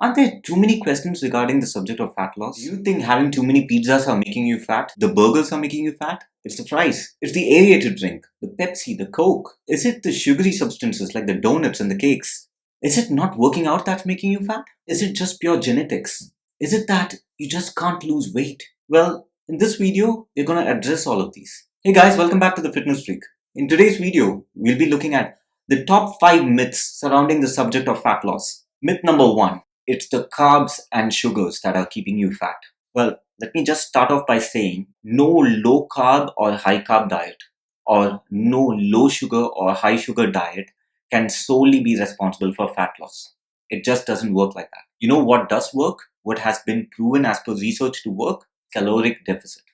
Aren't there too many questions regarding the subject of fat loss? Do you think having too many pizzas are making you fat? The burgers are making you fat? It's the fries. It's the aerated drink, the Pepsi, the Coke. Is it the sugary substances like the donuts and the cakes? Is it not working out that's making you fat? Is it just pure genetics? Is it that you just can't lose weight? Well, in this video, we're going to address all of these. Hey guys, welcome back to the Fitness Freak. In today's video, we'll be looking at the top 5 myths surrounding the subject of fat loss. Myth number 1. It's the carbs and sugars that are keeping you fat. Well, let me just start off by saying no low carb or high carb diet or no low sugar or high sugar diet can solely be responsible for fat loss. It just doesn't work like that. You know what does work? What has been proven as per research to work? Caloric deficit.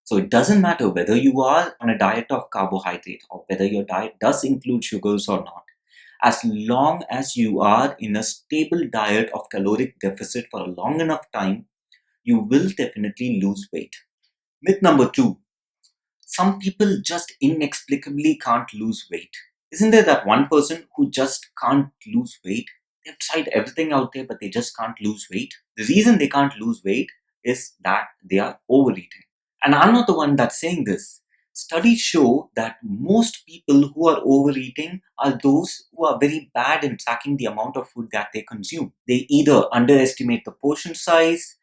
So it doesn't matter whether you are on a diet of carbohydrate or whether your diet does include sugars or not. As long as you are in a stable diet of caloric deficit for a long enough time, you will definitely lose weight. Myth number 2. Some people just inexplicably can't lose weight. Isn't there that one person who just can't lose weight? They've tried everything out there, but they just can't lose weight. The reason they can't lose weight is that they are overeating. And I'm not the one that's saying this. Studies show that most people who are overeating are those who are very bad in tracking the amount of food that they consume. They either underestimate the portion size,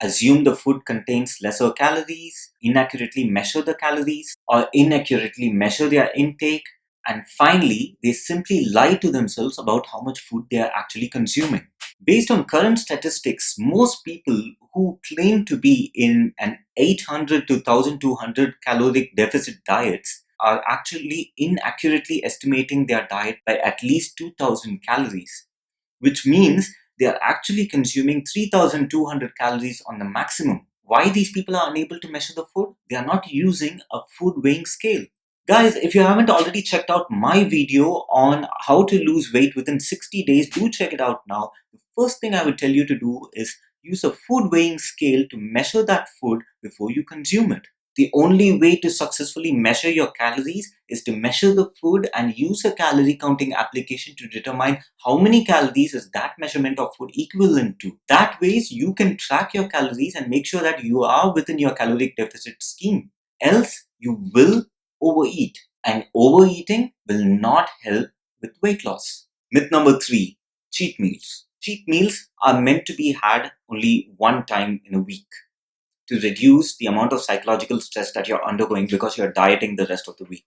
assume the food contains lesser calories, inaccurately measure the calories, or inaccurately measure their intake, and finally, they simply lie to themselves about how much food they are actually consuming. Based on current statistics, most people who claim to be in an 800 to 1200 caloric deficit diets are actually inaccurately estimating their diet by at least 2000 calories, which means they are actually consuming 3200 calories on the maximum. Why these people are unable to measure the food? They are not using a food weighing scale. Guys, if you haven't already checked out my video on how to lose weight within 60 days, do check it out now. The first thing I would tell you to do is use a food weighing scale to measure that food before you consume it. The only way to successfully measure your calories is to measure the food and use a calorie counting application to determine how many calories is that measurement of food equivalent to. That ways you can track your calories and make sure that you are within your caloric deficit scheme. Else you will overeat, and overeating will not help with weight loss. Myth number 3. Cheat meals. Cheat meals are meant to be had only one time in a week to reduce the amount of psychological stress that you're undergoing because you're dieting the rest of the week.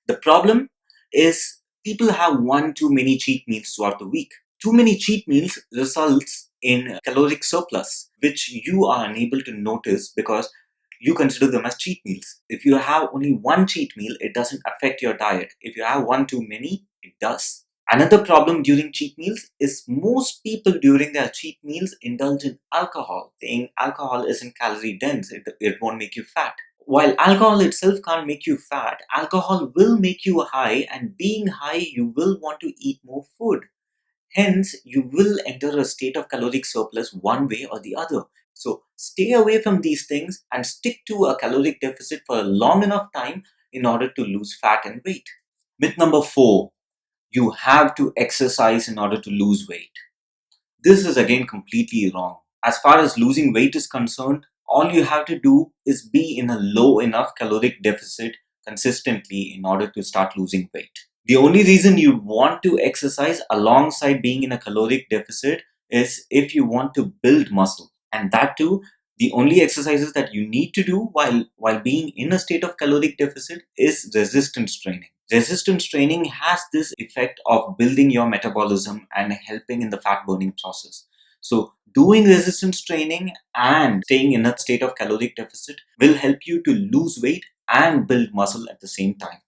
The problem is people have one too many cheat meals throughout the week. Too many cheat meals results in caloric surplus, which you are unable to notice because you consider them as cheat meals. If you have only one cheat meal, it doesn't affect your diet. If you have one too many, it does. Another problem during cheat meals is most people during their cheat meals indulge in alcohol, saying alcohol isn't calorie dense, it won't make you fat. While alcohol itself can't make you fat, alcohol will make you high, and being high, you will want to eat more food. Hence, you will enter a state of caloric surplus one way or the other. So, stay away from these things and stick to a caloric deficit for a long enough time in order to lose fat and weight. Myth number 4. You have to exercise in order to lose weight. This is again completely wrong. As far as losing weight is concerned, all you have to do is be in a low enough caloric deficit consistently in order to start losing weight. The only reason you want to exercise alongside being in a caloric deficit is if you want to build muscle. And that too, the only exercises that you need to do while being in a state of caloric deficit is resistance training. Resistance training has this effect of building your metabolism and helping in the fat burning process. So, doing resistance training and staying in a state of caloric deficit will help you to lose weight and build muscle at the same time.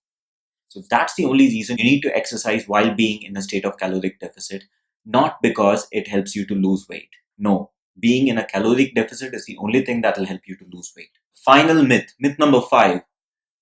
So, that's the only reason you need to exercise while being in a state of caloric deficit, not because it helps you to lose weight. No, being in a caloric deficit is the only thing that will help you to lose weight. Final myth, myth number 5,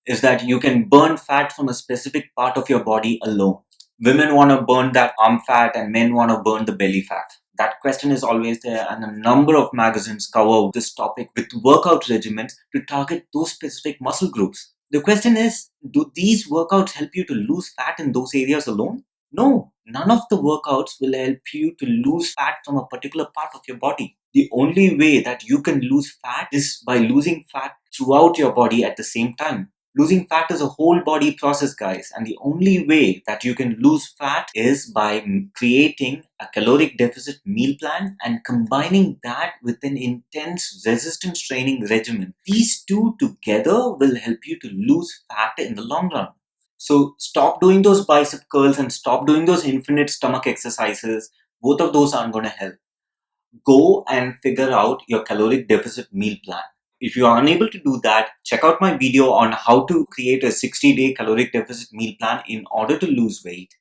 is that you can burn fat from a specific part of your body alone. Women want to burn that arm fat and men want to burn the belly fat. That question is always there, and a number of magazines cover this topic with workout regimens to target those specific muscle groups. The question is, do these workouts help you to lose fat in those areas alone? No, none of the workouts will help you to lose fat from a particular part of your body. The only way that you can lose fat is by losing fat throughout your body at the same time. Losing fat is a whole body process, guys, and the only way that you can lose fat is by creating a caloric deficit meal plan and combining that with an intense resistance training regimen. These two together will help you to lose fat in the long run. So stop doing those bicep curls and stop doing those infinite stomach exercises. Both of those aren't going to help. Go and figure out your caloric deficit meal plan. If you are unable to do that, check out my video on how to create a 60-day caloric deficit meal plan in order to lose weight.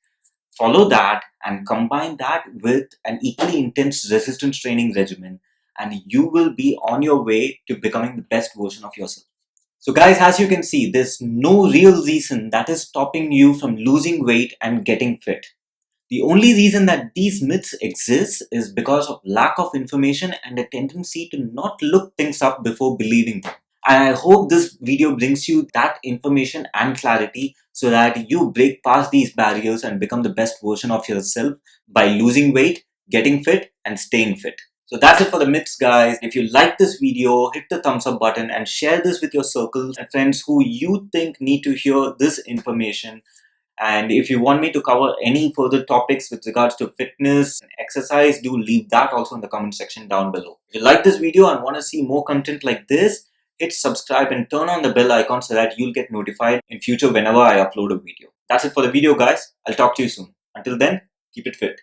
Follow that and combine that with an equally intense resistance training regimen, and you will be on your way to becoming the best version of yourself. So guys, as you can see, there's no real reason that is stopping you from losing weight and getting fit. The only reason that these myths exist is because of lack of information and a tendency to not look things up before believing them. And I hope this video brings you that information and clarity so that you break past these barriers and become the best version of yourself by losing weight, getting fit, and staying fit. So that's it for the myths, guys. If you like this video, hit the thumbs up button and share this with your circles and friends who you think need to hear this information. And if you want me to cover any further topics with regards to fitness and exercise, do leave that also in the comment section down below. If you like this video and want to see more content like this, hit subscribe and turn on the bell icon so that you'll get notified in future whenever I upload a video. That's it for the video, guys. I'll talk to you soon. Until then, keep it fit.